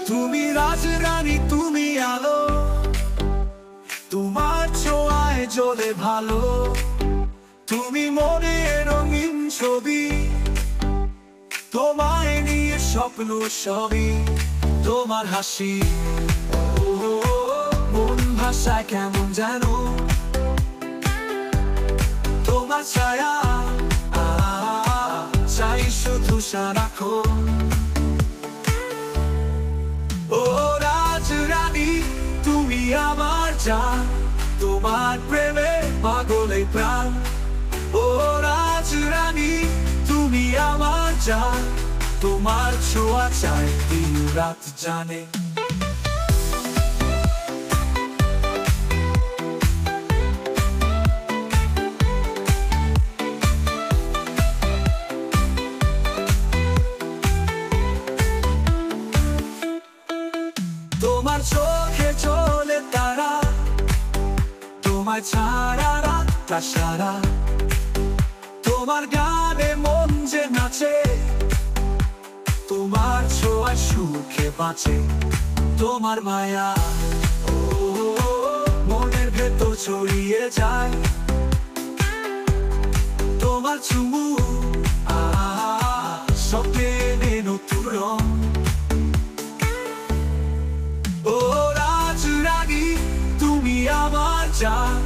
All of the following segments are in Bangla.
তুমি রাজরানী, তুমি আলো, তোমার ছোঁয়ায় জ্বলে ভালো। তুমি মনের রঙিন ছবি, তোমায় নিয়ে স্বপ্ন সবই। তোমার হাসি মন ভাষায় কেমন যেন, তোমার ছায়া চাই শুধু সারাক্ষণ। ও রাজরানী, তুমি আমার জান, তোমার প্রেমে পাগল এই প্রাণ। ও রাজরানী, তুমি আমার জান, তোমার ছোঁয়া চাই দিন রাত জানে। তোমার চোখে চলে তারা, তোমার ছাড়া রাতটা সারা। তোমার গানে মন যে নাচে, তোমার ছোঁয়ায় সুখে বাঁচে। তোমার মায়া মনের ভেতর ছড়িয়ে যায়, তোমার চুমু স্বপ্নে এনে নতুন রং। ও রাজরানী, তুমি আমার জান,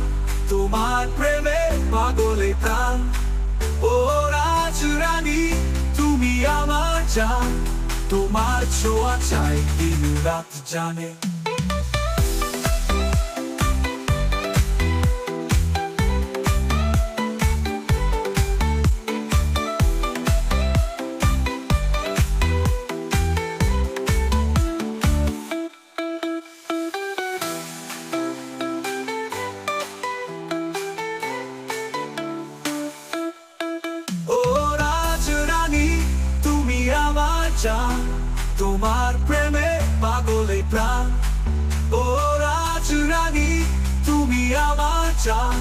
তোমার প্রেমে পাগল এই প্রাণ। ও রাজরানী, তুমি আমার জান, তোমার ছোঁয়া চাই দিন রাত জানে। জান, তোমার প্রেমে পাগল এই প্রাণ। ও রাজরানী, তুমি আমার জান,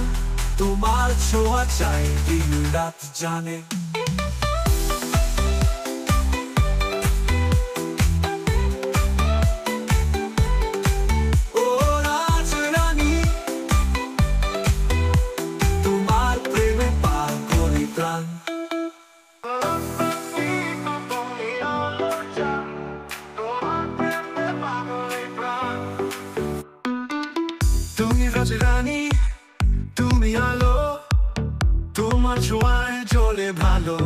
তোমার ছোঁয়া চাই দিন রাত জানে। ও রাজরানী, তোমার প্রেমে পাগল এই প্রাণ। তুমি রাজরানী, তুমি আলো, তোমার ছোঁয়ায় জ্বলে ভালো।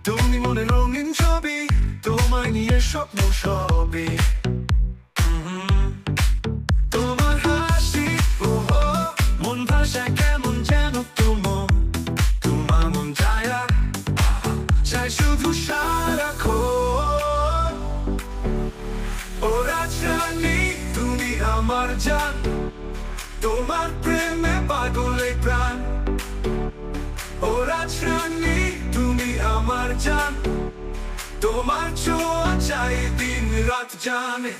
তুমি মনে রঙিন ছবি, তোমায় নিয়ে স্বপ্ন সবই। তোমার হাসি মন ভাষায় কেমন যেন, তোমার মন ছায়া চাই শুধু সারাক্ষণ। ও রাজরানী, তুমি আমার জান, তোমার প্রেমে পাগল এই প্রাণ। ও রাজরানী, তুমি আমার জান, তোমার ছোঁয়া চাই দিন রাত জানে।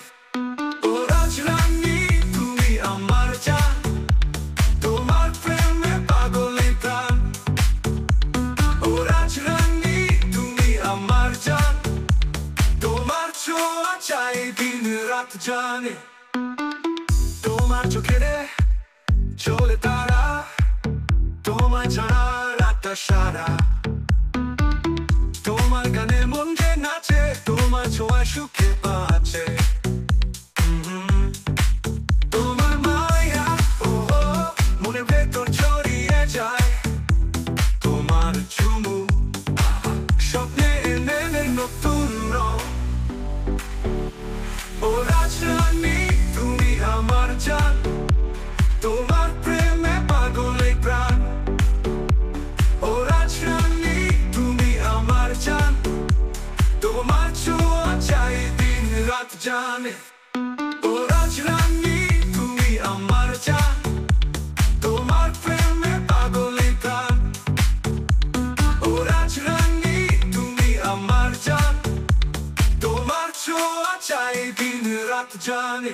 ও রাজরানী, তুমি আমার জান, তোমার প্রেমে পাগল এই প্রাণ। ও রাজরানী, তুমি আমার জান, তোমার ছোঁয়া চাই দিন রাত জানে। তোমার চোখে চলে তারা, তোমায় ছাড়া রাতটা সারা। তোমার গানে মন যে নাচে, তোমার ছোঁয়ায় সুখে বাঁচে। তোমার মায়া মনের ভেতর ছড়িয়ে যায়, তোমার চুমু স্বপ্নে এনে নতুন রং। ও রাজরানী, তুমি আমার জান, তোমার প্রেমে পাগল এই প্রাণ। ও রাজরানী, তুমি আমার জান, তোমার ছোঁয়া চাই দিন রাত জানে। ও রাজরানী, তুমি আমার জান, তোমার প্রেমে পাগল এই প্রাণ। ও রাজরানী, তুমি আমার জান, তোমার ছোঁয়া চাই দিন রাত জানে।